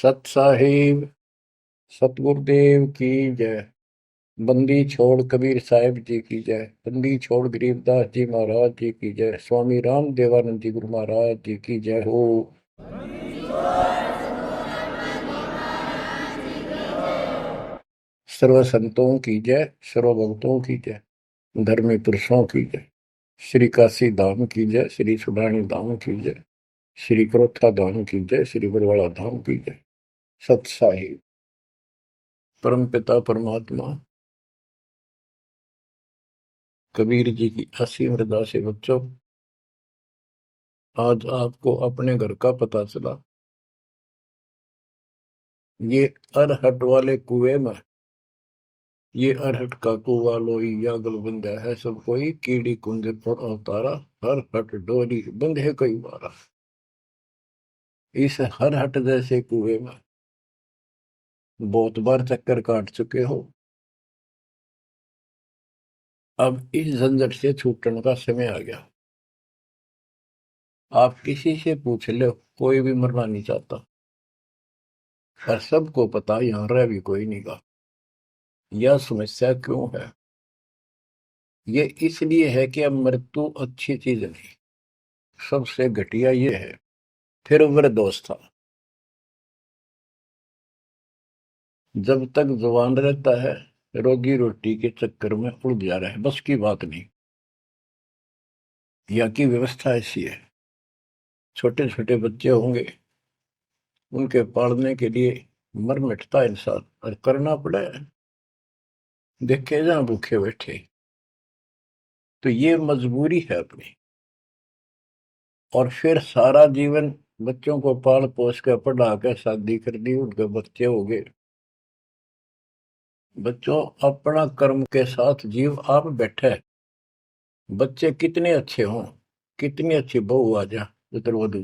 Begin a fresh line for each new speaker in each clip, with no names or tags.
सत साहिब सतगुरुदेव की जय। बंदी छोड़ कबीर साहिब जी की जय। बंदी छोड़ गरीबदास जी महाराज जी की जय। स्वामी राम देवानंद जी गुरु महाराज जी की जय हो। सर्व संतों की जय, सर्व भक्तों की जय, धर्मी पुरुषों की जय। श्री काशी धाम की जय, श्री सुडानी धाम की जय, श्री क्रोथा धाम की जय, श्री बरवाड़ा धाम की जय। सत साहिब परम पिता परमात्मा कबीर जी की असीम हृदय से बच्चों, आज आपको अपने घर का पता चला। ये अरहट वाले कुएं में, ये अरहट का कुआ लोई या गलबंद है सब कोई, कीड़ी कुंजे पर अवतारा, हर हट डोरी बंधे कई बारा। इस हर हट जैसे कुएं में बहुत बार चक्कर काट चुके हो। अब इस झंझट से छूटने का समय आ गया। आप किसी से पूछ लो, कोई भी मरना नहीं चाहता, पर सबको पता यहां रह भी कोई नहीं गा। यह समस्या क्यों है? ये इसलिए है कि अब मृत्यु अच्छी चीज नहीं, सबसे घटिया ये है। फिर वृद्धावस्था, जब तक जवान रहता है रोगी रोटी के चक्कर में उलझ जा रहा है, बस की बात नहीं। यहाँ की व्यवस्था ऐसी है, छोटे छोटे बच्चे होंगे, उनके पालने के लिए मर मिटता इंसान, और करना पड़े, देखे जहां भूखे बैठे। तो ये मजबूरी है अपनी। और फिर सारा जीवन बच्चों को पाल पोस कर पढ़ा कर शादी कर दी, उनके बच्चे हो गए। बच्चों, अपना कर्म के साथ जीव आप बैठे। बच्चे कितने अच्छे हों, कितनी अच्छी बहू आ जा पुत्रवधू,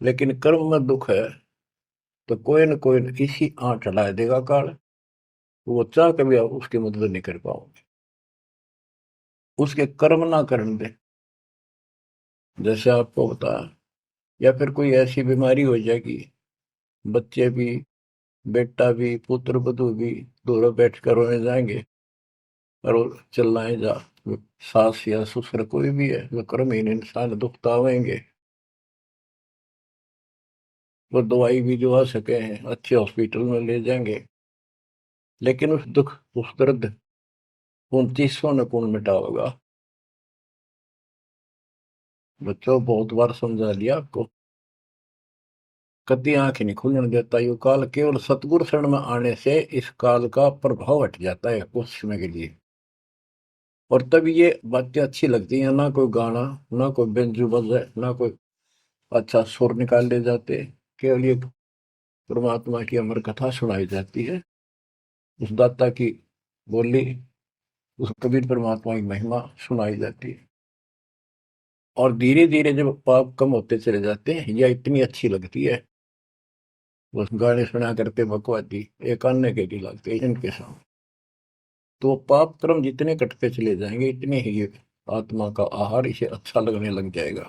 लेकिन कर्म में दुख है तो कोई न कोई इसी आंट ला देगा काल। वो चाह कभी आप उसकी मदद नहीं कर पाओगे, उसके कर्म ना करने दे। जैसे आपको बताया, या फिर कोई ऐसी बीमारी हो जाएगी, बच्चे भी, बेटा भी, पुत्र वधू भी दोनों बैठ कर रोने जाएंगे और वो चिल्लाए जा। सास या ससुर कोई भी है, वो कर्महीन इंसान दुख पावेंगे। वो दवाई भी जो आ सके हैं अच्छे हॉस्पिटल में ले जाएंगे, लेकिन उस दुख उस दर्द 2900 ने कौन मिटा होगा? बच्चों, बहुत बार समझा लिया आपको, कभी आंख नहीं खुलने देता ये काल। केवल सतगुरु शरण में आने से इस काल का प्रभाव हट जाता है कुछ समय के लिए, और तब ये बातें अच्छी लगती हैं। ना कोई गाना, ना कोई बेंजू बजे, ना कोई अच्छा सुर निकाल ले जाते, केवल ये परमात्मा की अमर कथा सुनाई जाती है, उस दाता की बोली, उस कबीर परमात्मा की महिमा सुनाई जाती है। और धीरे धीरे जब पाप कम होते चले जाते हैं, यह इतनी अच्छी लगती है। वो गाने सुना करते बकवादी एक अन्य के लिए लगते इनके साथ, तो पाप कर्म जितने कटते चले जाएंगे, इतने ही ये आत्मा का आहार इसे अच्छा लगने लग जाएगा।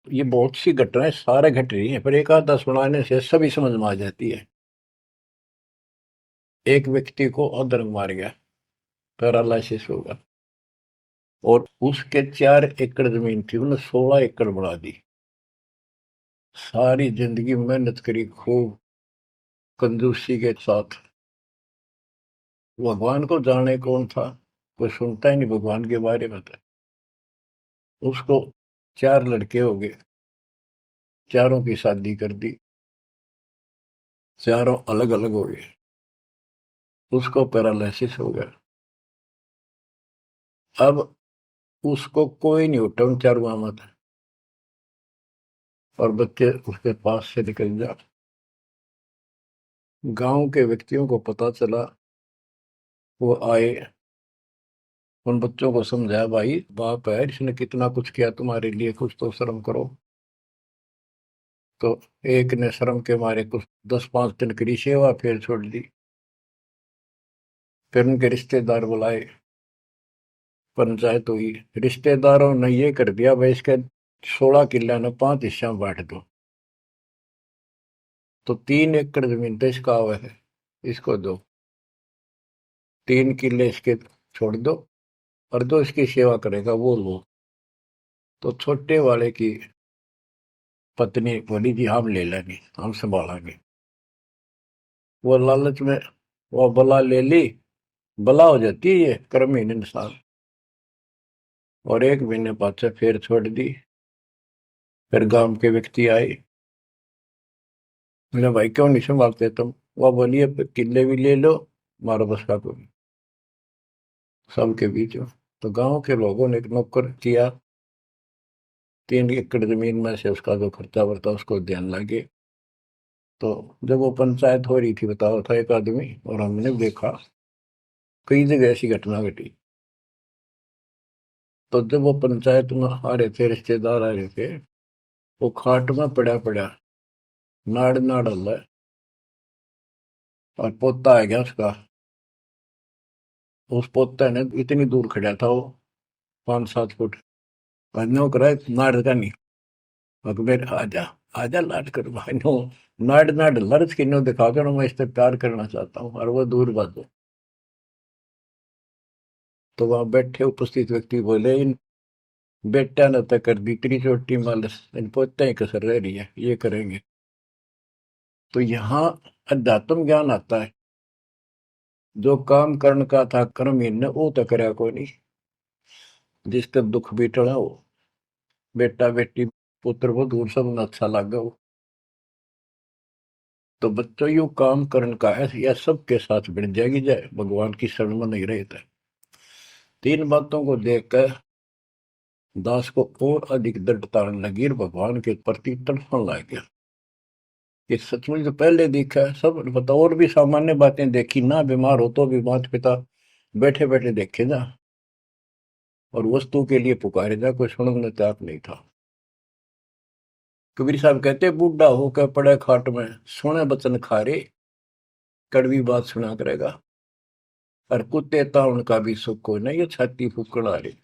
ये बहुत सी घटनाएं सारे घट रही हैं, पर एक आधा सुनाने से सभी समझ में आ जाती है। एक व्यक्ति को अधर्म मार गया, पैरालिसिस होगा, और उसके 4 एकड़ जमीन थी, उन्हें 16 एकड़ बढ़ा दी। सारी जिंदगी मेहनत करी खूब कंजूसी के साथ। भगवान को जाने कौन था, कोई सुनता ही नहीं भगवान के बारे में। था उसको 4 लड़के हो गए, चारों की शादी कर दी, चारों अलग अलग हो गए, उसको पैरालिसिस हो गया। अब उसको कोई नहीं उठा उन चारों में था, और बच्चे उसके पास से निकल जा। गांव के व्यक्तियों को पता चला, वो आए, उन बच्चों को समझाया, भाई बाप है, इसने कितना कुछ किया तुम्हारे लिए, कुछ तो शर्म करो। तो एक ने शर्म के मारे कुछ 10-5 दिन करी सेवा, फिर छोड़ दी। फिर उनके रिश्तेदार बुलाए, पंचायत हुई, रिश्तेदारों ने ये कर दिया, भाई इसके 16 किले ने 5 हिस्सा में बांट दो। तो 3 एकड़ जमीन तो इसका हुआ है, इसको दो, 3 किले इसके छोड़ दो, और जो इसकी सेवा करेगा वो लो। तो छोटे वाले की पत्नी बोली जी हम ले लेंगे, हम संभालेंगे। वो लालच में वो बला ले ली, बला हो जाती है ये कर्महीन इंसान, और 1 महीने बाद से फिर छोड़ दी। फिर गांव के व्यक्ति आए, मेरा भाई क्यों नहीं संभालते तुम? वह बोली अब किले भी ले लो, मारो बस का कोई सबके बीच में। तो गांव के लोगों ने एक नौकर किया, 3 एकड़ जमीन में से उसका जो खर्चा वर्ता उसको ध्यान लगे। तो जब वो पंचायत हो रही थी, बताओ था एक आदमी, और हमने देखा कई जगह ऐसी घटना घटी। तो जब वो पंचायत में आ रहे थे, रिश्तेदार आ रहे थे, वो खाट में पड़ा पड़ा नाड़ नाड़ हल है, और पोता आ गया उसका। उस पोते ने इतनी दूर खड़ा था वो, 5-7 फुट, नो करा नाड़ का नहीं, अकबर आजा, आजा लाट कर भाई नो, नाड़ नाड़ लर्ज की नो दिखा कर मैं इससे प्यार करना चाहता हूँ, और वो दूर बात। तो वहां बैठे उपस्थित व्यक्ति बोले इन बेटा ने तक कर दी इतनी छोटी मालस, इन पोते ही कसर रह रही है, ये करेंगे। तो यहाँ अध्यात्म ज्ञान आता है। जो काम करण का था कर्महीन ने वो तो करया कोई नहीं, जिसका दुख भी टला हो, बेटा बेटी पुत्र वो दूर सब न अच्छा लगा हो। तो बच्चों यू काम करण का है, यह सबके साथ बढ़ जाएगी जाए भगवान की शरण में नहीं रहे थे। 3 बातों को देखकर दास को और अधिक दृढ़ता लगी और भगवान के प्रति तड़पण लग गया। ये सचमुच तो पहले देखा है सब पता, और भी सामान्य बातें देखी ना, बीमार हो तो भी माता पिता बैठे बैठे देखे जा, और वस्तु के लिए पुकारे जा, कोई सुनने तैयार नहीं था। कबीर साहब कहते बूढ़ा होकर पड़े खाट में, सुने बचन खारे, कड़वी बात सुना करेगा, और कुत्ते ताउन का भी सुख को नहीं, ये छाती फूकण आ रही।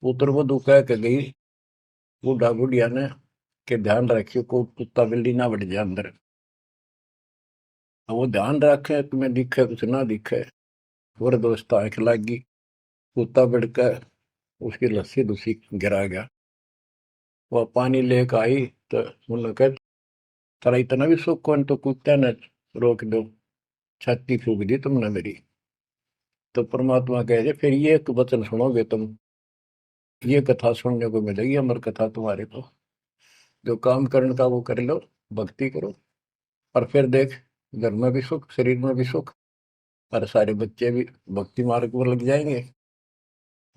पुत्र वधु कह के गई बूढ़ा बुढ़िया ने के ध्यान रखियो को कुत्ता बिल्ली ना बढ़ जाए अंदर। अब वो ध्यान रखे तुम्हें दिखे कुछ ना दिखे, और दोस्त आंख लागी, कुत्ता बढ़कर उसकी लस्सी दूसी गिरा गया। वह पानी लेकर आई तो उन्होंने कहा तेरा इतना भी सुख कौन, तो कुत्ते ने रोक दो, छाती फूक दी तुमने मेरी। तो परमात्मा कह रहे फिर ये एक वचन सुनोगे तुम, ये कथा सुनने को मिलेगी अमर कथा तुम्हारे को। जो काम करने का वो कर लो, भक्ति करो, और फिर देख घर में भी सुख, शरीर में भी सुख, और सारे बच्चे भी भक्ति मार्ग पर लग जाएंगे।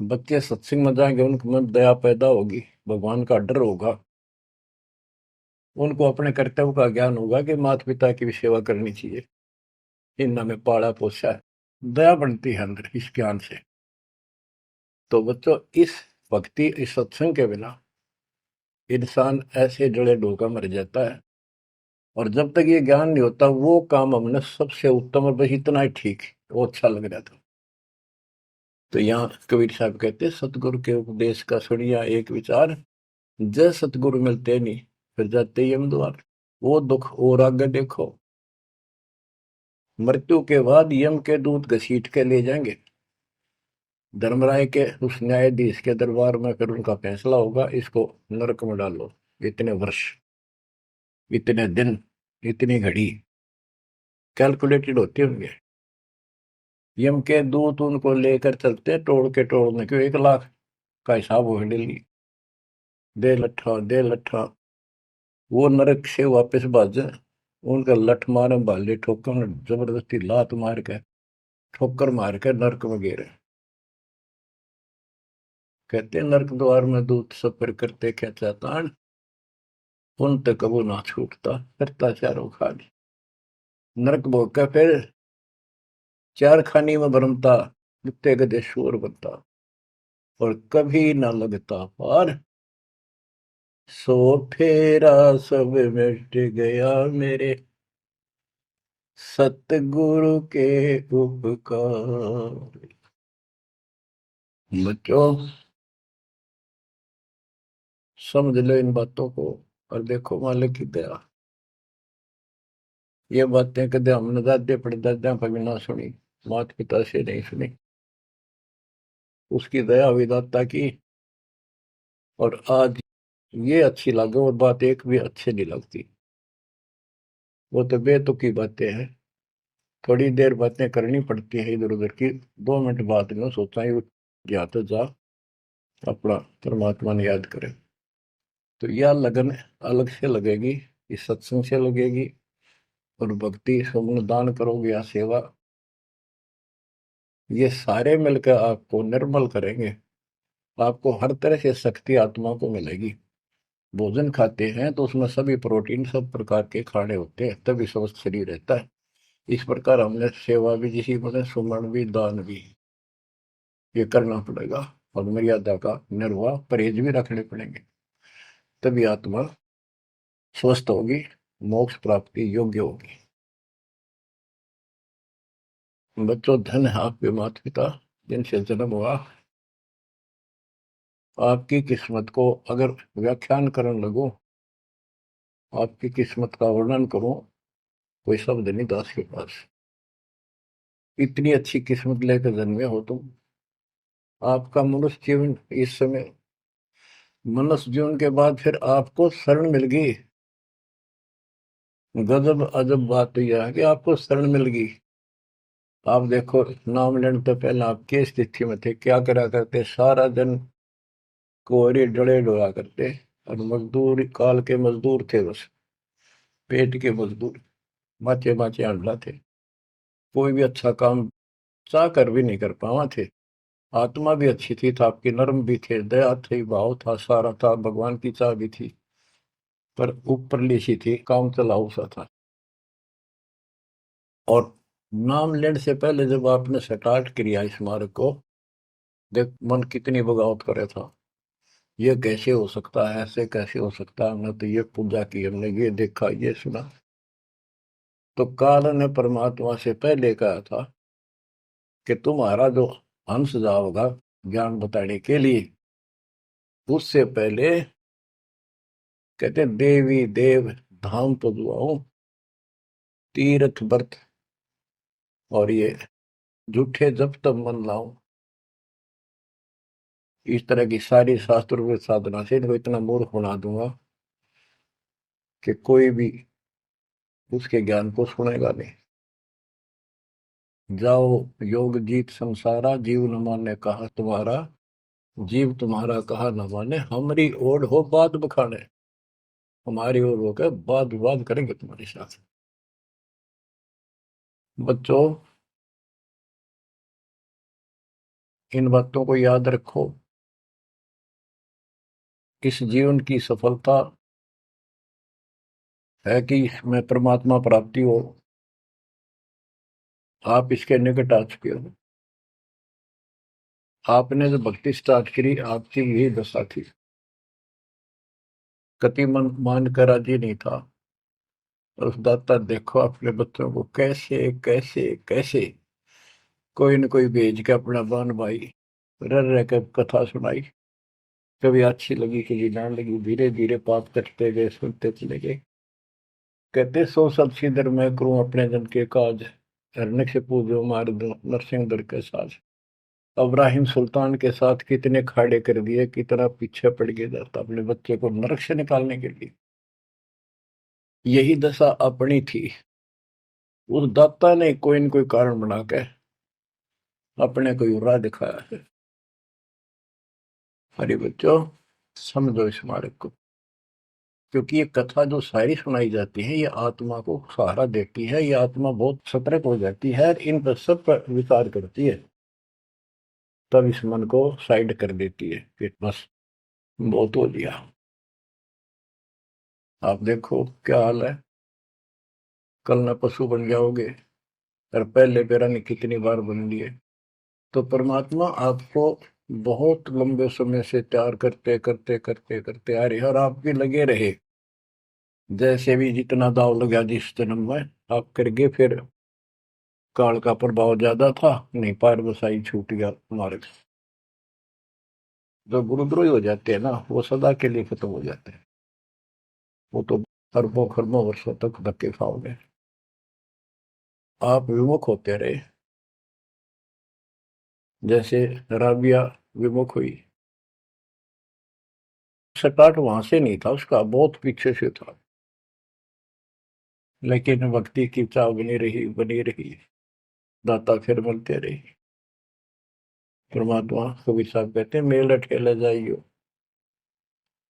बच्चे सत्संग में जाएंगे, उनके मन दया पैदा होगी, भगवान का डर होगा, उनको अपने कर्तव्य का ज्ञान होगा कि माता पिता की भी सेवा करनी चाहिए, इन में पाला पोसा है, दया बनती है अंदर इस ज्ञान से। तो बच्चों इस भक्ति इस सत्संग के बिना इंसान ऐसे जड़े डोका मर जाता है। और जब तक ये ज्ञान नहीं होता वो काम हमने सबसे उत्तम और बस इतना ही ठीक है, वो अच्छा लग रहा था। तो यहाँ कबीर साहब कहते सतगुरु के उपदेश का सुनिया एक विचार, जय सतगुरु मिलते नहीं फिर जाते यम द्वार। वो दुख और आगे देखो, मृत्यु के बाद यम के दूत घसीट के ले जाएंगे धर्मराय के उस न्यायाधीश के दरबार में, फिर उनका फैसला होगा इसको नरक में डालो, इतने वर्ष, इतने दिन, इतनी घड़ी कैलकुलेटेड होते होंगे। यम के दूत उनको लेकर चलते तोड़ के तोड़ने क्यों, 1 लाख का हिसाब हो डेली, दे लट्ठा दे लट्ठा। वो नरक से वापस भाजे, उनका लठ मारे भाले ठोकर, जबरदस्ती लात मार के ठोकर मार के नरक में गिरे। कहते नरक द्वार में दूत सफर करते क्या चातान, उन तक कबू ना छूटता करता चारों खाली। नरक भोग का फिर 4 खानी में भरमता, कुत्ते गधे शोर बनता, और कभी ना लगता पार, सो फेरा सब मिट गया मेरे सतगुरु के उपकार। बच्चों समझ लो इन बातों को, और देखो मालिक की दया। ये बातें कदे हमने दादे परदादा पर भी ना सुनी, माता पिता से नहीं सुनी। उसकी दया विदाता की, और आज ये अच्छी लगे और बात एक भी अच्छी नहीं लगती। वो तो बेतुकी बातें हैं। थोड़ी देर बातें करनी पड़ती है इधर उधर की, 2 मिनट बाद में सोचा ही या तो जा अपना परमात्मा ने याद करे। तो यह लगन अलग से लगेगी, इस सत्संग से लगेगी, और भक्ति सुमन दान करोगे या सेवा, ये सारे मिलकर आपको निर्मल करेंगे। आपको हर तरह से शक्ति आत्मा को मिलेगी। भोजन खाते हैं तो उसमें सभी प्रोटीन सब प्रकार के खाने होते हैं, तभी स्वस्थ शरीर रहता है। इस प्रकार हमने सेवा भी जिसी बने, सुमन भी, दान भी, ये करना पड़ेगा। और मर्यादा का निर्वाह परहेज भी रखने पड़ेंगे, तभी आत्मा स्वस्थ होगी, मोक्ष प्राप्ति योग्य होगी। बच्चों, धन है आपके माता पिता जिनसे जन्म हुआ। आपकी किस्मत को अगर व्याख्यान करने लगो, आपकी किस्मत का वर्णन करो, कोई शब्द नहीं दास के पास। इतनी अच्छी किस्मत लेकर जन्मे हो तुम। आपका मनुष्य जीवन इस समय, मनुष्य जीवन के बाद फिर आपको शरण मिल गई। गजब अजब बात तो यह है कि आपको शरण मिल गई। आप देखो, नाम लेने तो पहले आप किस स्थिति में थे, क्या करा करते, सारा दिन कोहरे डले डोला करते, और मजदूर काल के मजदूर थे, बस पेट के मजदूर, माचे माचे अंडा थे। कोई भी अच्छा काम चाह कर भी नहीं कर पावा थे। आत्मा भी अच्छी थी, था आपकी नर्म भी थे, दया थी, भाव था, सारा था, भगवान की चाह भी थी, पर ऊपरली सी थी, काम चलाऊ सा था। और नाम लेने से पहले जब आपने स्टार्ट किया इस मार्ग को, देख मन कितनी बगावत करे था। ये कैसे हो सकता है, ऐसे कैसे हो सकता है, हमने तो ये पूजा की, हमने ये देखा, ये सुना। तो काल ने परमात्मा से पहले कहा था कि तुम्हारा जो हंस जाओगा ज्ञान बताने के लिए, उससे पहले कहते देवी देव धाम पजुआओ, तीर्थ व्रत और ये झूठे जब तब मन लाऊं। इस तरह की सारी शास्त्र में साधना से इनको इतना मूर्ख बना दूंगा कि कोई भी उसके ज्ञान को सुनेगा नहीं। जाओ योग जीत संसारा, जीव न माने कहा तुम्हारा, जीव तुम्हारा कहा न माने, हमारी ओर हो बात बखाने। हमारी ओर होकर बात विवाद करेंगे तुम्हारे साथ। बच्चों, इन बातों को याद रखो। इस जीवन की सफलता है कि इसमें परमात्मा प्राप्ति हो। आप इसके निकट आ चुके हो। आपने जो भक्ति स्टार्ट करी, आपकी यही दशा थी। कति मन मान कर राजी नहीं था, और उस दाता देखो अपने बच्चों को कैसे कैसे कैसे कोई न कोई भेज के अपना बान भाई रह रह कर कथा सुनाई। कभी अच्छी लगी, कभी ना लगी, धीरे धीरे पाप करते गए, सुनते चले गए। कहते सो सब सिदर मैं करूं अपने जन के काज, हरने से पूजो मार दो नरसिंह दर के साज। इब्राहिम सुल्तान के साथ कितने खाड़े कर दिए, कितना पीछे पड़ गया जाता अपने बच्चे को नरक से निकालने के लिए। यही दशा अपनी थी। उस दाता ने कोई न कोई कारण बना के अपने को राह दिखाया है। हरे बच्चों, समझो इस मार्ग को, क्योंकि ये कथा जो सारी सुनाई जाती है, ये आत्मा को सहारा देती है। ये आत्मा बहुत सतर्क हो जाती है, इन पर सब पर विचार करती है, तब इस मन को साइड कर देती है कि बस बहुत हो लिया। आप देखो क्या हाल है, कल न पशु बन जाओगे, और पहले पेरा ने कितनी बार बन लिए। तो परमात्मा आपको बहुत लंबे समय से तैयार करते करते करते करते आ रहे, और आप भी लगे रहे। जैसे भी जितना दाव लगा जिस जन्म में आप करके, फिर काल का प्रभाव ज्यादा था, नहीं पार बसाई छूट गया मार्ग। जो गुरुद्रोही हो जाते हैं ना, वो सदा के लिए खत्म हो जाते हैं। वो तो अरबों खरबों वर्षों तक धक्के खाओगे। आप विमुख होते रहे, जैसे राबिया विमुख हुई। स्टार्ट वहां से नहीं था उसका, बहुत पीछे से था, लेकिन भक्ति की चाह बनी रही, दाता फिर मिलते रहे। परमात्मा कबीर साहब कहते हैं, मेल अटकेले जाइयो,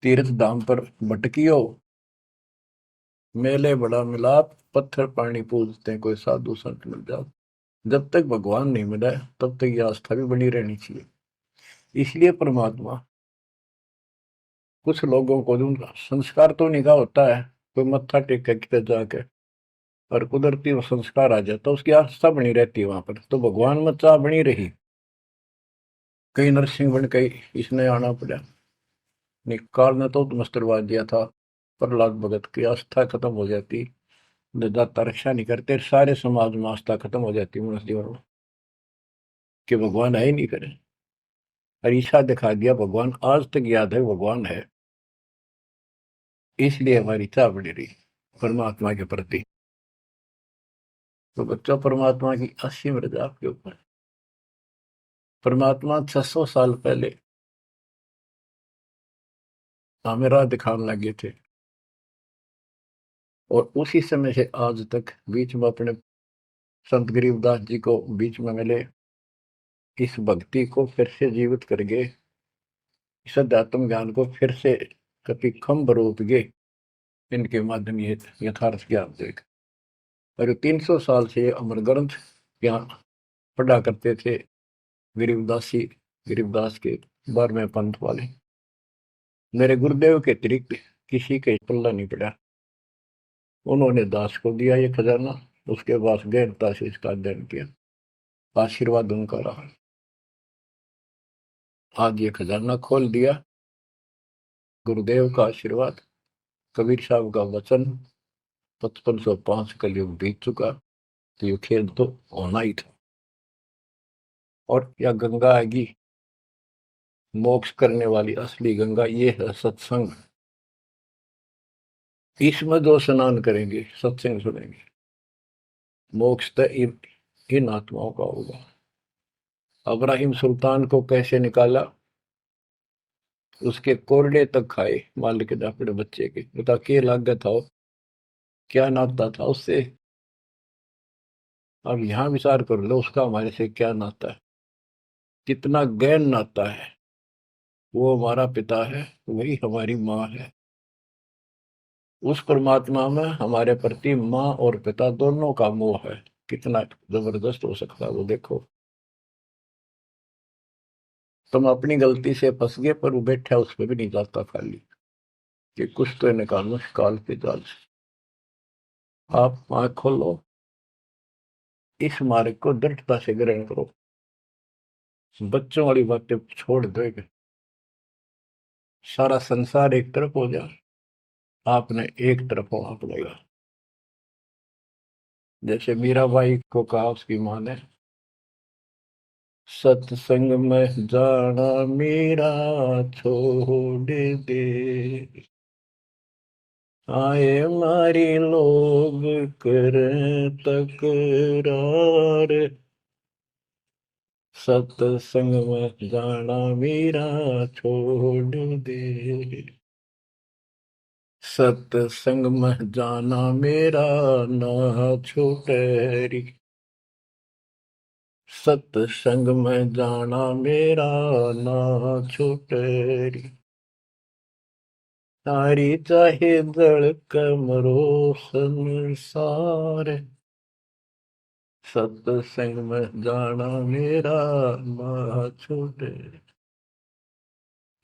तीर्थ धाम पर भटकियो, मेले बड़ा मिलाप, पत्थर पानी पूजते हैं, कोई साधु संत मिल जाओ। जब तक भगवान नहीं मिला है, तब तक ये आस्था भी बनी रहनी चाहिए। इसलिए परमात्मा कुछ लोगों को जो संस्कार तो निकाह होता है, कोई मत्था टेक के किते जाके, और कुदरती वो संस्कार आ जाता, उसकी आस्था बनी रहती है वहां पर, तो भगवान में चाह बनी रही। कई नरसिंह बन कई इसने आना पड़ा, निकाल ने तो मस्तरवा दिया था, प्रहलाद भगत की आस्था खत्म हो जाती, दाता रक्षा नहीं करते, सारे समाज में आस्था खत्म हो जाती मनुष्य जीवन में, कि भगवान है ही नहीं करे। और ईशा दिखा दिया भगवान आज तक याद है, भगवान है। इसलिए हमारी चाह बनी रही परमात्मा के प्रति। तो बच्चों, परमात्मा की असीम रजा आपके ऊपर। परमात्मा 600 साल पहले हमें राह दिखाने लगे थे, और उसी समय से आज तक बीच में अपने संत गरीबदास जी को बीच में मिले, इस भक्ति को फिर से जीवित कर गए, इस अध्यात्म ज्ञान को फिर से कभी खम्भ रोप गए, इनके माध्यम ये यथार्थ ज्ञान देख। और 300 साल से अमर ग्रंथ यहाँ पढ़ा करते थे गरीबदासी, गरीबदास के 12वें पंथ वाले। मेरे गुरुदेव के अतिरिक्त किसी के पल्ला नहीं पड़ा। उन्होंने दास को दिया ये खजाना, उसके बाद गहनता से इसका अध्ययन किया, आशीर्वाद उनका रहा। आज ये खजाना खोल दिया, गुरुदेव का आशीर्वाद, कबीर साहब का वचन, 5505 कलयुग बीत चुका, तो ये खेल तो होना ही था। और यह गंगा आएगी, मोक्ष करने वाली असली गंगा, ये है सत्संग। इसमें जो स्नान करेंगे, सत्संग सुनेंगे, मोक्ष तो इन आत्माओं का होगा। अब्राहिम सुल्तान को कैसे निकाला, उसके कोरडे तक खाए मालिक ने अपने बच्चे के, बता के लागत था, क्या नाता था उससे। अब यहां विचार कर लो, उसका हमारे से क्या नाता है, कितना गहन नाता है। वो हमारा पिता है, वही हमारी माँ है। उस परमात्मा में हमारे प्रति माँ और पिता दोनों का मोह है, कितना जबरदस्त हो सकता है वो देखो। तुम अपनी गलती से फंस गए, पर वो बैठा उस पर भी नहीं जाता खाली, कि कुछ तो निकालो काल के जाल से। आप आंख खोलो, इस मार्ग को दृढ़ता से ग्रहण करो, बच्चों वाली बातें छोड़ दो, सारा संसार एक तरफ हो जाए, आपने एक तरफ होना पड़ेगा। जैसे मीराबाई को कहा उसकी माँ ने, सत्संग में जाना मीरा छोड़ दे, आए मारी लोग कर तकरार, सत्संग में जाना मीरा छोड़ दे, सत्संग में जाना मेरा ना छूटे री, सत्संग में जाना मेरा ना छूटे री, तारी चाहे जल कमरो संसार, सत्संग में जाना मेरा ना छूटे।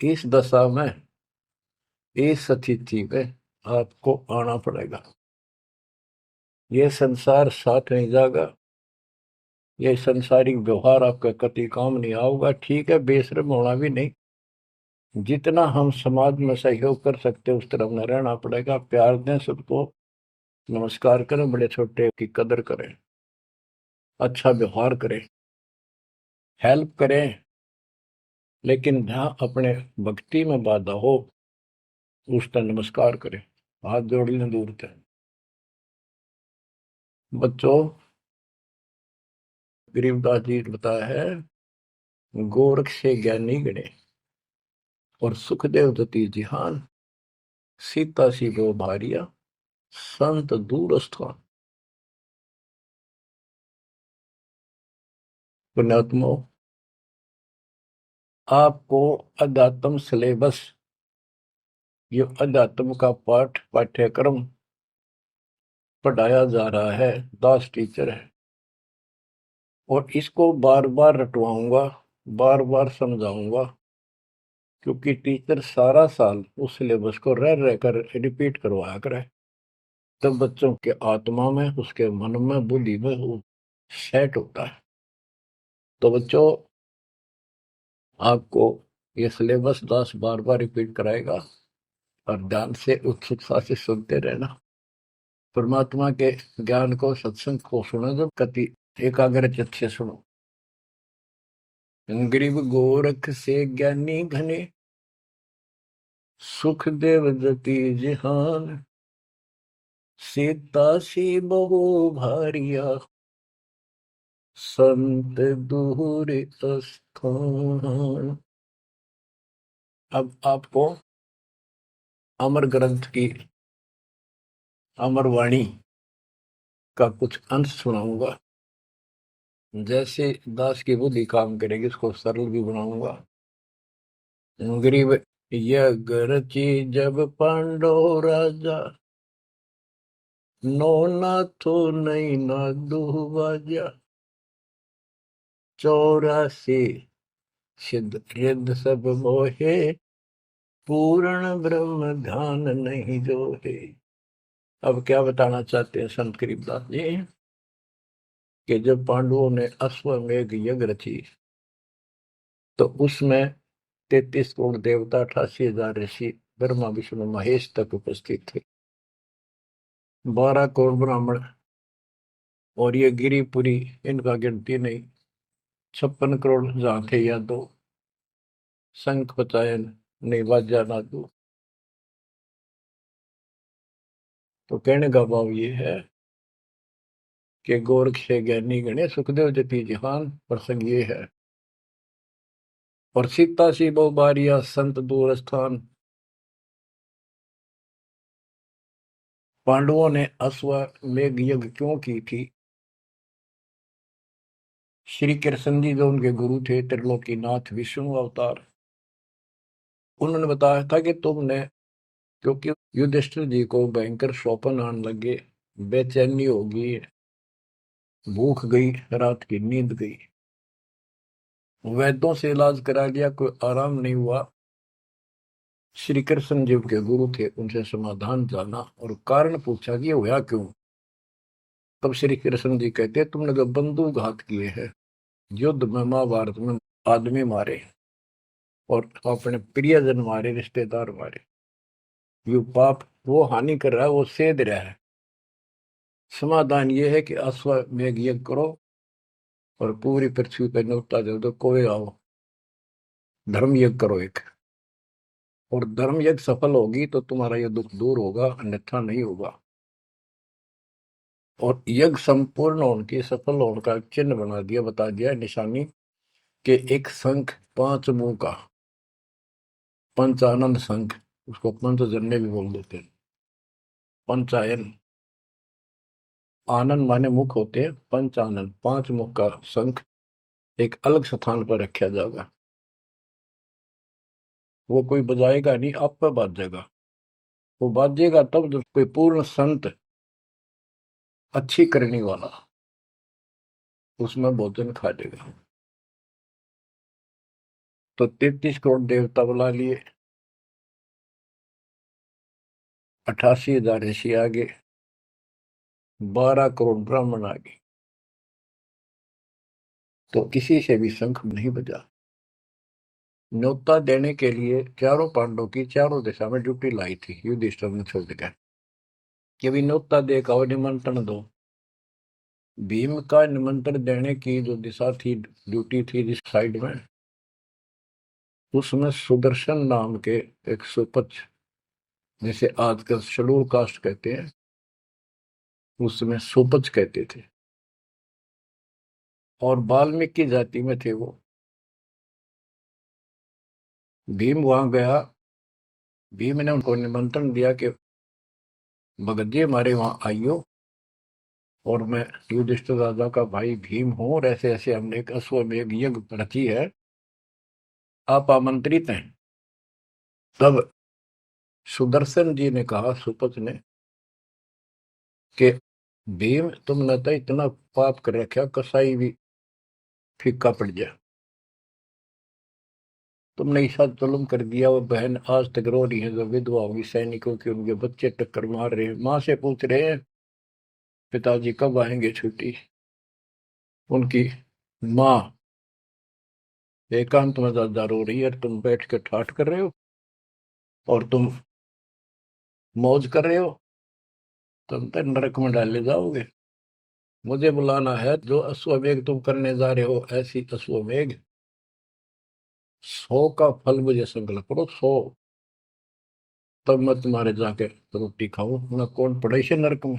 इस दशा में, इस स्थिति में आपको आना पड़ेगा। ये संसार साथ नहीं जाएगा, ये संसारिक व्यवहार आपका कति काम नहीं आऊगा। ठीक है, बेशर्म होना भी नहीं, जितना हम समाज में सहयोग कर सकते उस तरफ में रहना पड़ेगा। प्यार दें सबको, नमस्कार करें, बड़े छोटे की कदर करें, अच्छा व्यवहार करें, हेल्प करें, लेकिन जहाँ अपने भक्ति में बाधा हो उसका नमस्कार करें, हाथ जोड़ लें दूर से। बच्चों, गरीबदास जी बताया है, गोरख से ज्ञानी गणे और सुखदेव दती जिहान, सीता सी गो भारिया संत दूर स्थान। पुण्यात्मो, आपको अध्यात्म सिलेबस, ये अध्यात्म का पाठ्यक्रम पढ़ाया जा रहा है, दास टीचर है, और इसको बार बार रटवाऊंगा, बार बार समझाऊंगा, क्योंकि टीचर सारा साल उस सिलेबस को रह रह कर रिपीट करवाया करे, तब बच्चों के आत्मा में, उसके मन में, बुद्धि में वो सेट होता है। तो बच्चों, आपको ये सिलेबस दास बार बार रिपीट कराएगा और ध्यान से उत्सुकता से सुनते रहना। परमात्मा के ज्ञान को, सत्संग को सुनो, जब कति एकाग्र चित्त से सुनो। गरीब गोरख से ज्ञानी घने, सुख देव जति जिहान, सीता सी बहु भारिया संत दूर स्थान। अब आपको अमर ग्रंथ की अमर वाणी का कुछ अंश सुनाऊंगा। जैसे दास की बुद्धि काम करेगी, इसको सरल भी बनाऊंगा। गरीब यज्ञ रची जब पांडव राजा, नो नाथो नहीं ना दुहबाजा, 84 सिद्ध रिद्ध सब मोहे, पूर्ण ब्रह्म ध्यान नहीं जो है। अब क्या बताना चाहते हैं संत गरीबदास जी, कि जब पांडवों ने अश्वमेध यज्ञ रची, तो उसमें 33 करोड़ देवता, 88,000 ऋषि, ब्रह्मा विष्णु महेश तक उपस्थित थे, 12 करोड़ ब्राह्मण, और ये गिरिपुरी, इनका गिनती नहीं, 56 करोड़ जहां थे या दो, शंख पचायन नहीं, बाजा ना दो। तो कहने का भाव ये है कि गोरख से ज्ञानी गणे, सुखदेव जति जिहान, प्रसंग ये है। और सीता सी बहु बारिया संत दूर स्थान। पांडवों ने अश्वमेध यज्ञ क्यों की थी? श्री कृष्ण जी जो उनके गुरु थे, त्रिलोकीनाथ विष्णु अवतार, उन्होंने बताया था कि तुमने, क्योंकि युधिष्ठिर जी को भयंकर स्वप्न आने लगे, बेचैनी होगी, भूख गई, रात की नींद गई, वैद्यों से इलाज करा लिया, कोई आराम नहीं हुआ। श्री कृष्ण जी के गुरु थे, उनसे समाधान जाना और कारण पूछा कि ये हुआ क्यों। तब श्री कृष्ण जी कहते, तुमने जो बंदूक घात किए हैं, युद्ध में, महाभारत में आदमी मारे और अपने प्रियजन मारे, रिश्तेदार मारे, ये पाप वो हानि कर रहा है, वो सेध रहा है। समाधान ये है कि अश्वमेध यज्ञ करो और पूरी पृथ्वी पर न्योता दे दो, कोई आओ, धर्म यज्ञ करो एक, और धर्म यज्ञ सफल होगी तो तुम्हारा ये दुख दूर होगा, अन्यथा नहीं होगा। और यज्ञ संपूर्ण होने की, सफल होने का चिन्ह बना दिया, बता दिया निशानी, कि एक शंख 5 मुंह का, पंचानन शंख, उसको पंचजन्य भी बोल देते हैं, पंचायन, आनंद माने मुख होते हैं, पंचानन 5 मुख का शंख एक अलग स्थान पर रखा जाएगा। वो कोई बजाएगा नहीं, आप पर बाजेगा। वो बाजेगा तब जब कोई पूर्ण संत, अच्छी करने वाला उसमें भोजन खा लेगा। तो 33 करोड़ देवता बुला लिए, 88,000 ऋषि आ गए, 12 करोड़ ब्राह्मण आ गए, तो किसी से भी शंख नहीं बजा। न्योता देने के लिए चारों पांडवों की चारों दिशा में ड्यूटी लाई थी, युधिष्ठिर ने छोड़ दिया कि अभी न्योता देगा और निमंत्रण दो। भीम का निमंत्रण देने की जो दिशा थी, ड्यूटी थी जिस साइड में, उसमें सुदर्शन नाम के एक सुपच, जिसे आजकल शेड्यूल कास्ट कहते हैं, उसमें सुपच कहते थे, और वाल्मीकि जाति में थे वो। भीम वहां गया। भीम ने उनको निमंत्रण दिया कि भगत जी हमारे वहां आइयो, और मैं युधिष्ठिर राजा का भाई भीम हूं, और ऐसे ऐसे हमने एक अश्वमेध यज्ञ रची है, आप आमंत्रित हैं। तब सुदर्शन जी ने कहा, सुपथ ने, कि भीम तुमने तो इतना पाप कर रखा, कसाई भी फीका पड़ जाए। तुमने ऐसा जुल्म कर दिया, वो बहन आज तक रो रही है जो विधवा होगी सैनिकों की, उनके बच्चे टक्कर मार रहे हैं, माँ से पूछ रहे हैं पिताजी कब आएंगे छुट्टी। उनकी माँ एकांत में ज्यादा रो रही है, तुम बैठ के ठाठ कर रहे हो और तुम मौज कर रहे हो, तुम तो नरक में डाले जाओगे। मुझे बुलाना है, जो अश्वमेध तुम करने जा रहे हो, ऐसी अश्वमेध 100 का फल मुझे संकल्प करो, 100, तब मैं तुम्हारे जाके रोटी खाऊं, मैं कौन पड़े से नरक में।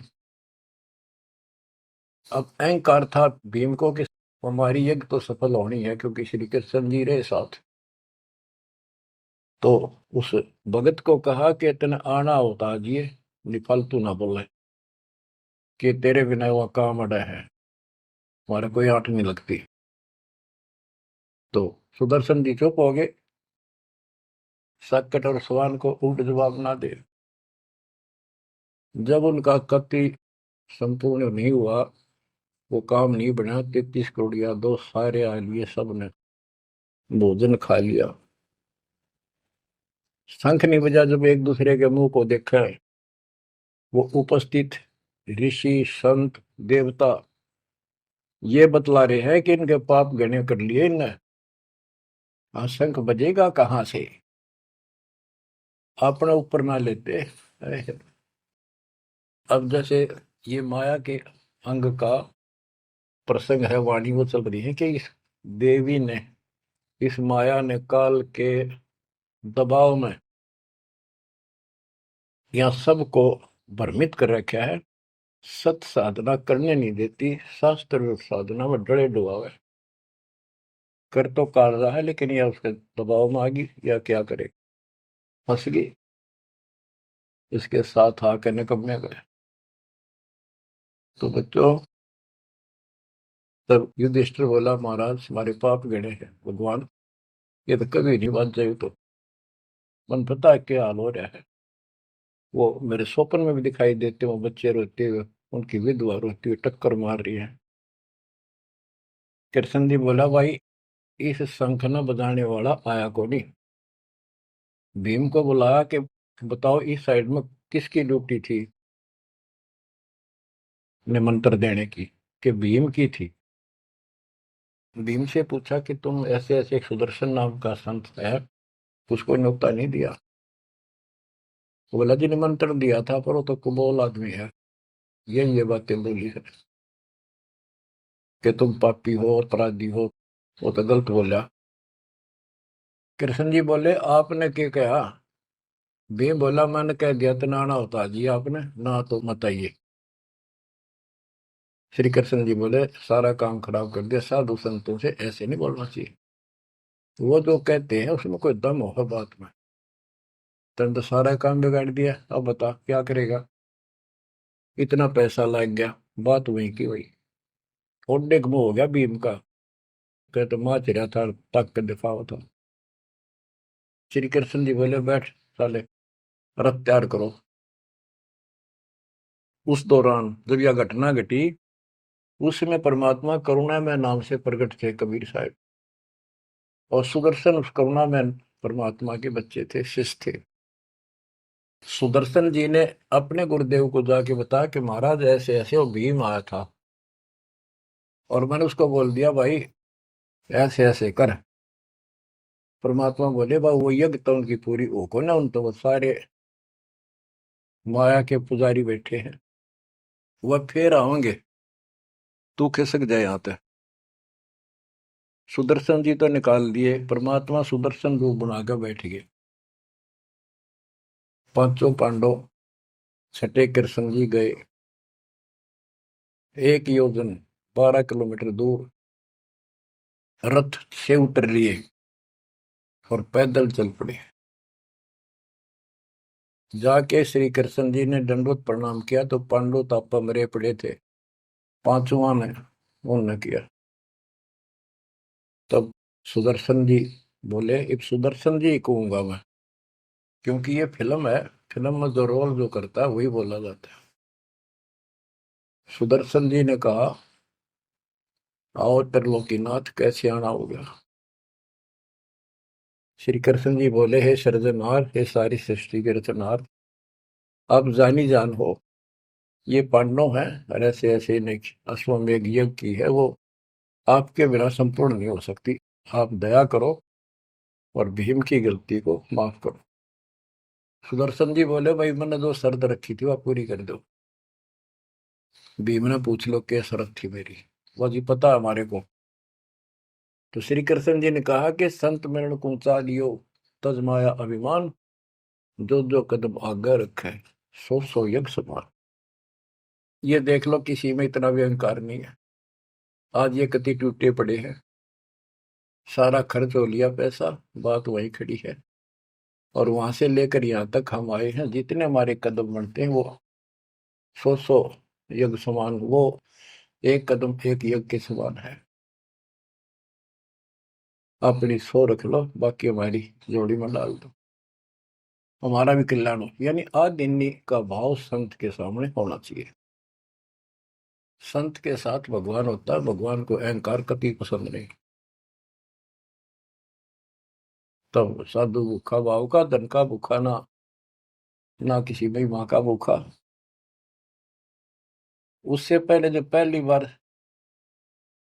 अब अहंकार था भीम को कि हमारी यज्ञ तो सफल होनी है, क्योंकि श्री कृष्ण जी रहे साथ। तो उस भगत को कहा कि तेने आना होता आज, ये निफालतू ना बोले कि तेरे बिना वह काम अड़ा है, हमारे कोई आंट नहीं लगती। तो सुदर्शन जी चुप हो गए, सकट और सवान को उल्ट जवाब ना दे। जब उनका कति संपूर्ण नहीं हुआ, वो काम नहीं बना, 33 करोड़ यादव सारे आ लिए, सब ने भोजन खा लिया। शंख नहीं बजा, जब एक दूसरे के मुंह को देखा, वो उपस्थित ऋषि संत देवता ये बतला रहे हैं कि इनके पाप गणे कर लिए इनने। हाँ, शंख बजेगा कहाँ से, अपने ऊपर ना लेते। अब जैसे ये माया के अंग का प्रसंग है, वाणी वो चल रही है कि इस देवी ने, इस माया ने काल के दबाव में यहाँ सबको भ्रमित कर रखा है, सत साधना करने नहीं देती, शास्त्र साधना में डरे डुबावे। कर तो काल रहा है, लेकिन यह उसके दबाव में आ गई या क्या करे, फंस गई, इसके साथ आके निकम्मे गए। तो बच्चों, तब युधिष्ठिर बोला, महाराज हमारे पाप गणे हैं भगवान, ये तो कभी नहीं बच जाए। तो मन पता है क्या हाल हो रहा है, वो मेरे स्वप्न में भी दिखाई देते, वो बच्चे रोते हुए, उनकी विधवा रोती हुई टक्कर मार रही है। कृष्ण जी बोला, भाई इस शंख न बजाने वाला आया को नहीं। भीम को बुलाया कि बताओ इस साइड में किसकी ड्यूटी थी निमंत्रण देने की, कि भीम की थी। भीम से पूछा कि तुम ऐसे ऐसे, एक सुदर्शन नाम का संत है, उसको न्योता नहीं दिया। वो बोला, जी निमंत्रण दिया था, पर वो तो कुबोल आदमी है, ये बातें बोली है कि तुम पापी हो, अपराधी हो, वो तो गलत बोला। कृष्ण जी बोले, आपने क्या कहा। भीम बोला, मैंने कह दिया तो नाना होता जी, आपने ना तो मत आइए। श्री कृष्ण जी बोले, सारा काम खराब कर दिया, साधु संतों से ऐसे नहीं बोलना चाहिए, वो जो कहते हैं उसमें कोई दम होगा बात में। तुम तो सारा काम बिगाड़ दिया, अब बता क्या करेगा। इतना पैसा लग गया, बात वही की वही, थोड़े मुंह हो गया भीम का, कहते माँ चिरा था, तक के दिखावा था। श्री कृष्ण जी बोले, बैठ साले, रथ तैयार करो। उस दौरान जब यह घटना घटी, उस समय परमात्मा करुणा में नाम से प्रकट थे कबीर साहब, और सुदर्शन उस करुणा में परमात्मा के बच्चे थे, शिष्य थे। सुदर्शन जी ने अपने गुरुदेव को जाके बताया कि महाराज ऐसे ऐसे वो भीम आया था, और मैंने उसको बोल दिया भाई ऐसे ऐसे कर। परमात्मा बोले, बा वो यज्ञ तो उनकी पूरी हो को ना, उन तो वो सारे माया के पुजारी बैठे हैं, वह फिर आओगे, तू खिसक जाए यहाँ पे। सुदर्शन जी तो निकाल दिए, परमात्मा सुदर्शन रूप बनाकर बैठ गए। पांचों पांडव छठे कृष्ण जी गए, 1 योजन 12 किलोमीटर दूर रथ से उतर लिए और पैदल चल पड़े। जाके श्री कृष्ण जी ने दंडवत प्रणाम किया तो पांडु तापा मरे पड़े थे, पांचवा ने उन्होंने किया। तब सुदर्शन जी बोले, अब सुदर्शन जी कहूंगा मैं, क्योंकि ये फिल्म है, फिल्म में जो रोल जो करता है वही बोला जाता है। सुदर्शन जी ने कहा, आओ त्रिलोकीनाथ, कैसे आना हो गया। श्री कृष्ण जी बोले, हे सृजनहार, हे सारी सृष्टि के रचनहार, आप जानी जान हो, ये पांडव है और ऐसे ऐसे ने अश्वमेघ यज्ञ की है, वो आपके बिना संपूर्ण नहीं हो सकती। आप दया करो और भीम की गलती को माफ करो। सुदर्शन जी बोले, भाई मैंने जो शर्त रखी थी वह पूरी कर दो। भीम ने पूछ लो क्या शर्त थी मेरी, वो जी पता है हमारे को। तो श्री कृष्ण जी ने कहा कि संत मरण को ऊंचा लियो, तज माया अभिमान, जो जो कदम आगे रखे, सो सो यज्ञ समान। ये देख लो, किसी में इतना भी अहंकार नहीं है। आज ये कति टूटे पड़े हैं, सारा खर्च हो लिया पैसा, बात वही खड़ी है। और वहां से लेकर यहाँ तक हम आए हैं, जितने हमारे कदम बढ़ते हैं वो सौ सौ यज्ञ समान, वो एक कदम एक यज्ञ के समान है। अपनी सौ रख लो, बाकी हमारी जोड़ी में डाल दो, हमारा भी कल्याण हो। यानी आदिन्य का भाव संत के सामने होना चाहिए। संत के साथ भगवान होता है, भगवान को अहंकार कभी पसंद नहीं। तब साधु भूखा भाव का, धन का भूखा ना, ना किसी में माँ का भूखा। उससे पहले जब पहली बार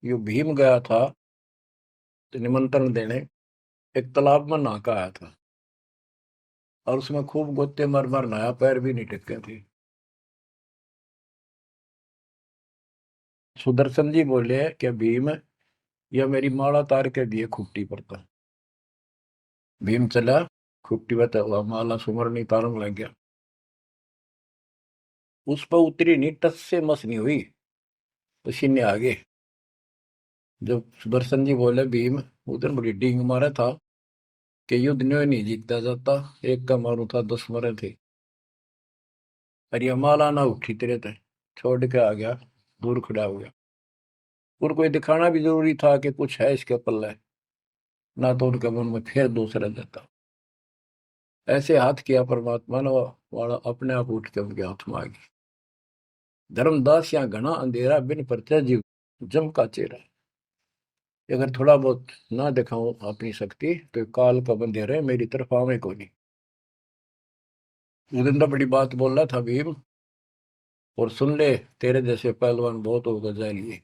यो भीम गया था तो निमंत्रण देने, एक तालाब में नहा का आया था और उसमें खूब गोते मर मर नहाया, पैर भी नहीं टिके थे। सुदर्शन जी बोले कि भीम, यह मेरी माला तार के दिए खुट्टी पर था। भीम चला, खुट्टी पर हुआ माला सुमरनी तारन लग गया। उस पर उतरी नहीं, टस से मस नहीं हुई, पसीने आ गए। जब सुदर्शन जी बोले, भीम उधर बड़ी डींग मारा था कि युद्ध नहीं जीता जाता, एक का मारू था 10 मरे थे। अरे माला ना उठी तेरे थे, छोड़ के आ गया, दूर खड़ा हो गया। और कोई दिखाना भी जरूरी था कि कुछ है इसके पल्ले, ना तो उनके मन में फिर दूसरा देता। ऐसे हाथ किया परमात्मा ने, वाला अपने आप उठ के उनके हाथ में आ गई। धर्मदास या घना अंधेरा, बिन परचा जीव जम का चेहरा। अगर थोड़ा बहुत ना दिखाऊं अपनी शक्ति तो काल का बंधेरा मेरी तरफ आवे को नहीं। उस दिन तो बड़ी बात बोल रहा था भीम, और सुन ले, तेरे जैसे पहलवान बहुत होगा जाएंगे।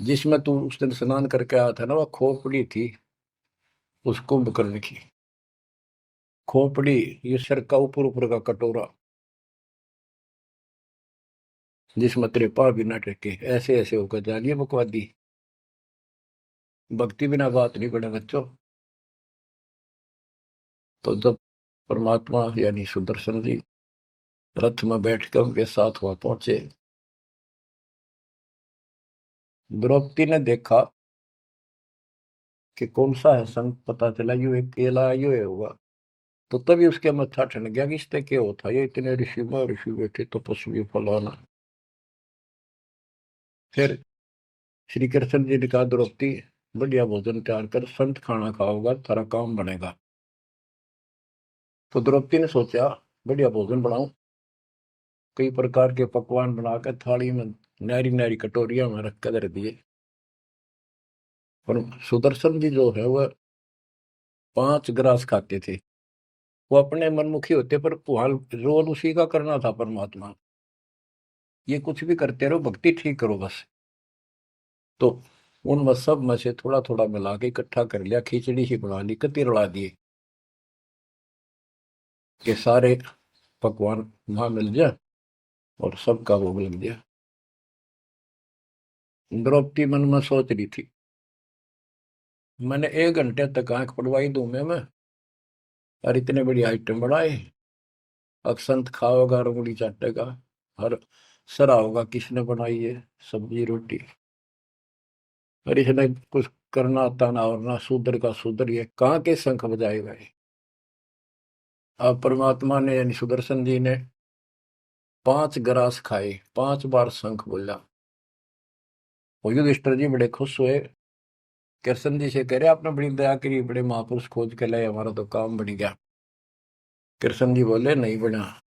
जिसमें तू उस दिन स्नान करके आया था ना, वह खोपड़ी थी उस कुंभकर्ण की। खोपड़ी, ये सिर का ऊपर ऊपर का कटोरा, जिसमें तेरे पाँव भी न टेके, ऐसे ऐसे होकर जानिए बकवादी। भक्ति बिना बात नहीं बने बच्चों। तो जब परमात्मा यानी सुदर्शन जी रथ में बैठकर उनके साथ वहां पहुंचे, द्रौपदी ने देखा कि कौन सा है संग, पता चला यू एक केला यू है होगा। तो तभी उसके मत्था ठन गया कि इससे क्या होता, ये इतने ऋषि में ऋषि बैठे तपस्वी फलाना। फिर श्री कृष्ण जी ने कहा, द्रौपदी बढ़िया भोजन तैयार कर, संत खाना खाओगा थारा काम बनेगा। तो द्रौपदी ने सोचा, बढ़िया भोजन बनाऊं, कई प्रकार के पकवान बनाकर थाली में नारी नारी कटोरिया में रख कर दिए। पर सुदर्शन जी जो है वह 5 ग्रास खाते थे। वो अपने मनमुखी होते, पर वहां रोल उसी का करना था परमात्मा। ये कुछ भी करते रहो, भक्ति ठीक करो बस। तो उन सब में से थोड़ा थोड़ा मिला के इकट्ठा कर लिया, खिचड़ी ही बना ली, कति रला दिए कि सारे पकवान वहां मिल जाए और सबका भोग लग जाए। द्रौपदी मन में सोच रही थी, मैंने 1 घंटे तक आंख पड़वाई दूं मैं, और इतने बड़ी आइटम बढ़ाए। अक्षंत खाओगा, उंगली चाटेगा, हर सरा होगा किसने बनाई है सब्जी रोटी। और इसने कुछ करना ताना और ना शूद्र का शूद्र, ये कहाँ के शंख बजाए गए। अब परमात्मा ने यानी सुदर्शन जी ने 5 ग्रास खाए, 5 बार शंख बोला। वो युधिष्ठिर जी बड़े खुश हुए, कृष्ण जी से कह रहे आपने बड़ी दया करी, बड़े महापुरुष खोज के लाए, हमारा तो काम बन गया। कृष्ण जी बोले नहीं बना,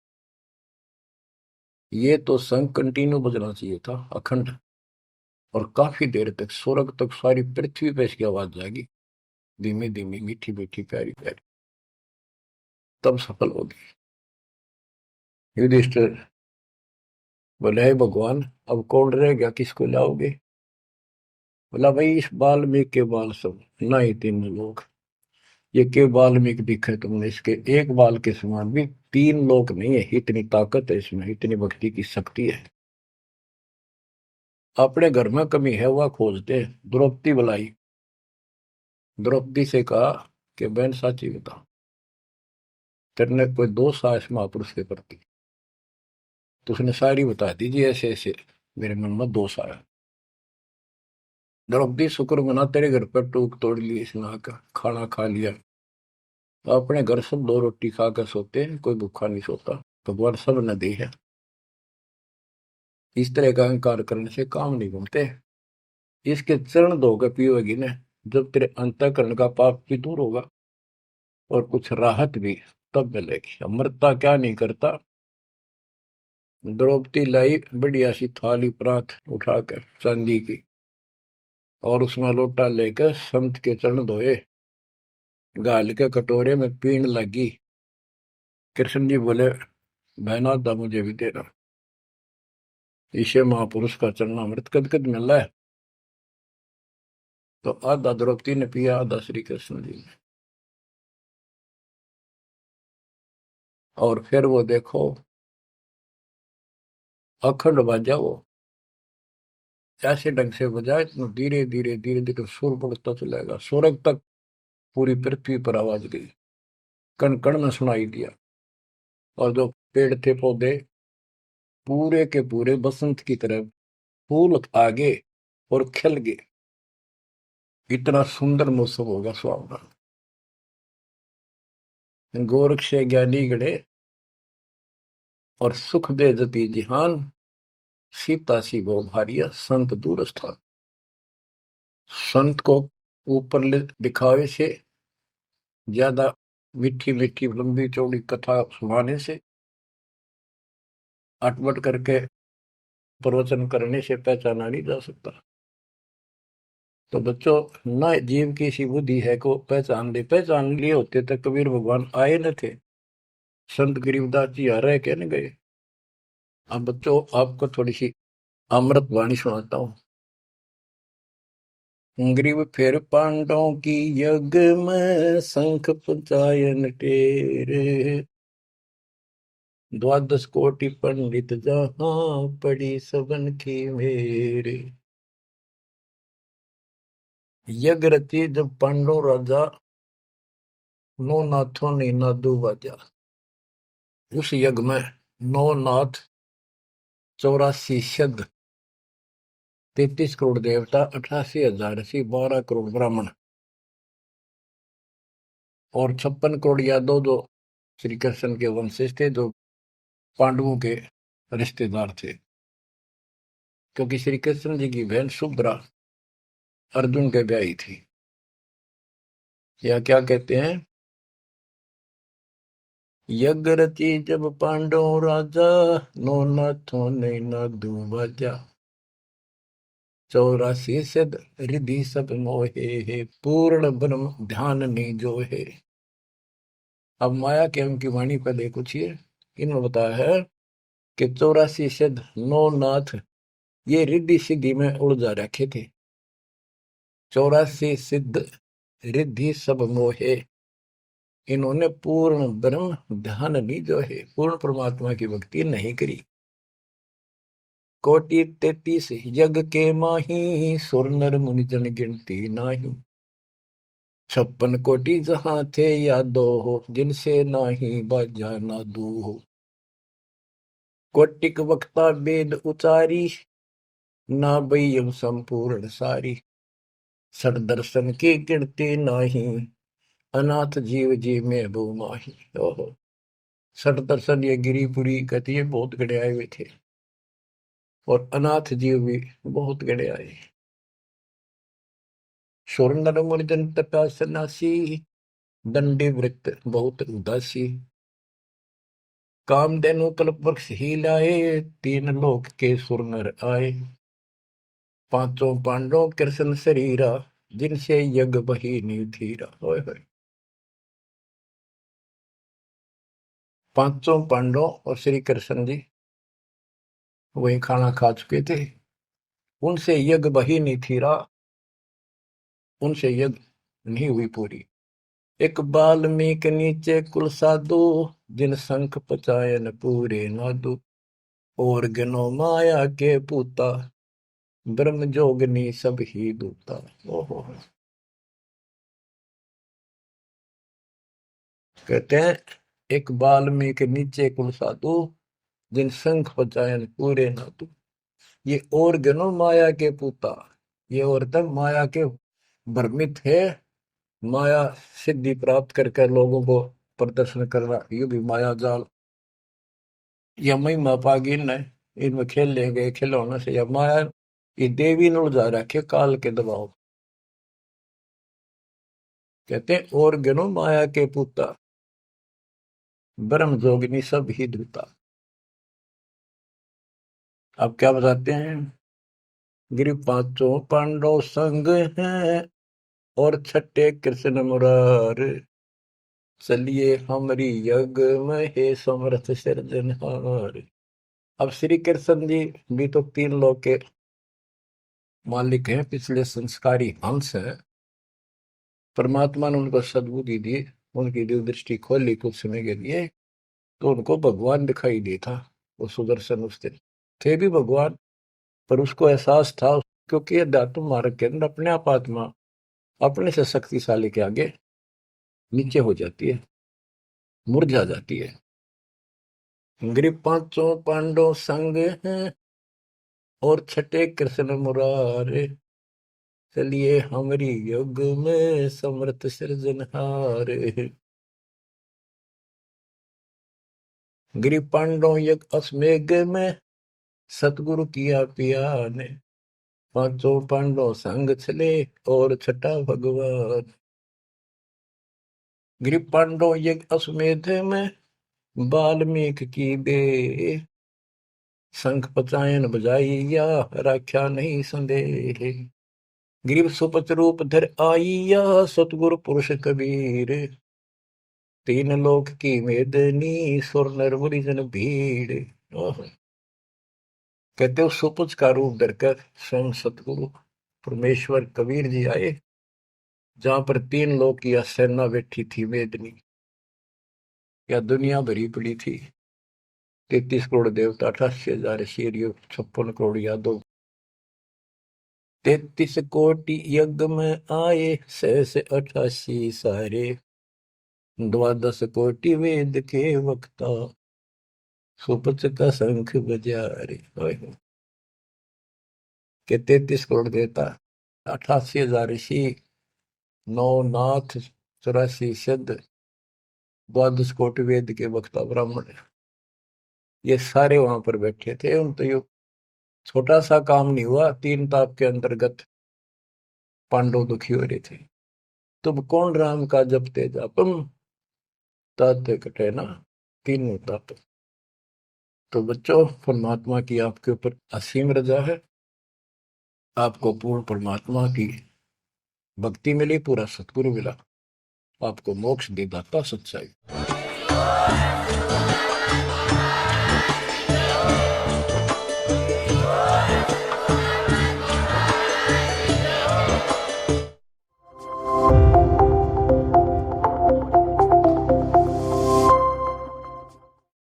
ये तो शंख कंटिन्यू बजना चाहिए था, अखंड, और काफी देर तक स्वर्ग तक सारी पृथ्वी पे इसकी आवाज जाएगी, धीमी धीमी मीठी मीठी प्यारी प्यारी, तब सफल होगी। युधिष्ठिर बोले हे भगवान, अब कौन रह गया, किसको लाओगे। बोला भाई इस वाल्मीकि के बाल सब ना ही 3 लोग, ये के वाल्मीकि दिखे तुमने, इसके एक बाल के समान भी 3 लोग नहीं है, इतनी ताकत है इसमें, इतनी भक्ति की शक्ति है। अपने घर में कमी है वह खोजते। द्रौपदी बुलाई, द्रौपदी से कहा कि बहन साची बता, तेरे कोई दोष आया इस महापुरुष के प्रति, तो उसने सारी बता दीजिए, ऐसे ऐसे मेरे मन में दोष आया। द्रौपदी शुक्र मना तेरे घर पर टूक तोड़ ली, इसने आकर खाना खा लिया। अपने घर सब 2 रोटी खाकर सोते हैं, कोई भूखा नहीं सोता, भगवान सब न दी है। इस तरह का अहंकार करने से काम नहीं बनते। इसके चरण धोकर पियोगी ना, जब तेरे अंतःकरण का पाप भी दूर होगा और कुछ राहत भी तब मिलेगी। अमृता क्या नहीं करता। द्रौपदी लाई बढ़िया सी थाली परात उठाकर चांदी की, और उसमें लोटा लेकर संत के चरण धोए, गाल के कटोरे में पीण लगी। कृष्ण जी बोले बहना दा मुझे भी देना, इसे महापुरुष का चरणामृत कद कद मिल रहा है। तो आधा द्रौपदी ने पिया, आधा श्री कृष्ण जी ने। और फिर वो देखो अखंड बाजा, वो ऐसे ढंग से बजाए धीरे धीरे धीरे धीरे सुर बढ़ता चलेगा, स्वर्ग तक पूरी पृथ्वी पर आवाज गई, कण कण में सुनाई दिया। और जो पेड़ थे पौधे पूरे के पूरे बसंत की तरह फूल आ गए और खिल गए, इतना सुंदर मौसम होगा सुहावना। गोरख से ज्ञानी गढ़े और सुख दे जती जिहान, सीता सी गो भारिया संत दूर स्थान। संत को ऊपर दिखावे से ज्यादा मीठी मीठी लंबी चौड़ी कथा सुनाने से, अटपट करके प्रवचन करने से पहचाना नहीं जा सकता। तो बच्चों, ना जीव की सी बुद्धि है को पहचान लिए होते तो कबीर भगवान आए न थे, संत गरीबदास जी आ रहे कहने गए। अब बच्चों आपको थोड़ी सी अमृत वाणी सुनाता हूँ। ग्रीव फिर पांडवों की यज्ञ में शंख पंचायन टेरे, 12 कोटि पंडित जहां पड़ी सबन की मेरे। यज्ञ रची जब पांडव राजा, नौ नाथों ने नादू बाजा। उस यज्ञ में 9 नाथ, 84 सिद्ध, 33 करोड़ देवता, 88,000 ऋषि, 12 करोड़ ब्राह्मण और 56 करोड़ यादव, जो श्री कृष्ण के वंशज थे, जो पांडवों के रिश्तेदार थे। क्योंकि श्री कृष्ण जी की बहन सुभद्रा अर्जुन के ब्याही थी। या क्या कहते हैं, यज्ञ रची जब पांडव राजा, नौ नाथों ने नादू बाजा। 84 सिद्ध रिधि सब मोहे, पूर्ण ब्रह्म ध्यान नहीं जो है। अब माया के उनकी वाणी पर देखो छिए, इन्होंने बताया है कि 84 सिद्ध 9 नाथ ये रिद्धि सिद्धि में उलझा रखे थे। 84 सिद्ध रिद्धि सब मोहे, इन्होंने पूर्ण ब्रह्म ध्यान नहीं जो है, पूर्ण परमात्मा की भक्ति नहीं करी। कोटि 33 यज्ञ के माही, सुर नर मुनि जन गिनती नाही। 56 कोटि जहां थे यादो हो, जिनसे नाही बाजा नादू हो। कोटिक वक्ता वेद उचारी, ना बयम संपूर्ण सारी। सड़ दर्शन की गिनती नाही, अनाथ जीव जी में बो माही। ओहो, सठ दर्शन ये गिरिपुरी कहती है बहुत गड़े आए हुए थे, और अनाथ जीव भी बहुत गड़े आए। सुर नर मुनि जन तपा सन्यासी, दंडी वृत्त बहुत उदासी। कामधेनु कल्प वृक्ष ही लाए, तीन लोक के सुर नर आए। पांचों पांडवों कृष्ण शरीरा, जिनसे यज्ञ बही निधीरा। होय होय, पांचों पांडव और श्री कृष्ण जी वही खाना खा चुके थे, उनसे यज्ञ बही नहीं थीरा, उनसे यज्ञ नहीं हुई पूरी। एक बाल्मीक नीचे कुल साधु, जिन शंख पचायन पूरे नादु। और गनो माया के पूता, ब्रह्म जोगनी सब ही दूता। ओहो, कहते हैं एक बाल्मीक नीचे कुल साधु, जिन शंख पचायन पूरे नादु। ये और गनो माया के पूता, ये औरतें माया के भ्रमित है, माया सिद्धि प्राप्त करके लोगों को प्रदर्शन करना, ये भी माया जाल। या महिमा पागी न, इनमें खेल लेंगे खिलौने से, या माया ये देवी न उलझा रखे काल के दबाव। कहते हैं और गनो माया के पूता, ब्रह्म जोगिनी सब ही दूता। अब क्या बताते हैं, गिरि पांचों पांडव संग हैं, और छठे कृष्ण मुरार। चलिए हमारी यज्ञ में हे समर्थ सिरजनहार। अब श्री कृष्ण जी भी तो तीन लोक के मालिक हैं, पिछले संस्कारी हंस है। परमात्मा ने उनको सद्बुद्धि दी, उनकी दिव्य दृष्टि खोली कुछ समय के लिए, तो उनको भगवान दिखाई दे था। वो सुदर्शन उस दिन थे भी भगवान, पर उसको एहसास था, क्योंकि अध्यात्म मार्ग के अंदर अपने आप आत्मा अपने से शक्तिशाली के आगे नीचे हो जाती है, मुरझा जाती है। गिरि पांचों पांडव संग हैं, और छठे कृष्ण मुरारे। चलिए हमारी युग में समर्थ सृजनहार। गिरि पांडव यज्ञ अश्वमेघ में, सतगुरु किया पिया ने। पांचों पांडव संग चले, और छठा भगवान। गिरि पांडव यज्ञ अश्वमेध में, वाल्मीकि की बे। शंख पचायन बजाइया, राख्या नहीं संदेह। गिरिव सुपच रूप धर आइया, सतगुरु पुरुष कबीर। तीन लोक की मेदनी, सुर नर मुनि जन भीड़। कहते हो सुपुच का रूप धरकर स्वयं सतगुरु परमेश्वर कबीर जी आए, जहां पर तीन लोक की सेना बैठी थी मेदनी, या दुनिया भरी पड़ी थी। 33 करोड़ देवता, 88,000 शेरियो, 56 करोड़ यादव। 33 कोटि यज्ञ में आए, 688 सारे। 12 कोटि वेद के वक्ता, सुपच का शंख बजा रे। के 33 करोड़ देवता, 88,000 ऋषि, 9 नाथ, 84 सिद्ध, 12 कोटि वेद के वक्ता ब्राह्मण, ये सारे वहां पर बैठे थे। उन तो ये छोटा सा काम नहीं हुआ, 3 ताप के अंतर्गत पांडव दुखी हो रहे थे। तुम कौन राम का जपते जापम, तात कटे ना तीनों ताप। तो बच्चों, परमात्मा की आपके ऊपर असीम रजा है, आपको पूर्ण परमात्मा की भक्ति मिली, पूरा सतगुरु मिला, आपको मोक्ष दे दाता सच्चाई।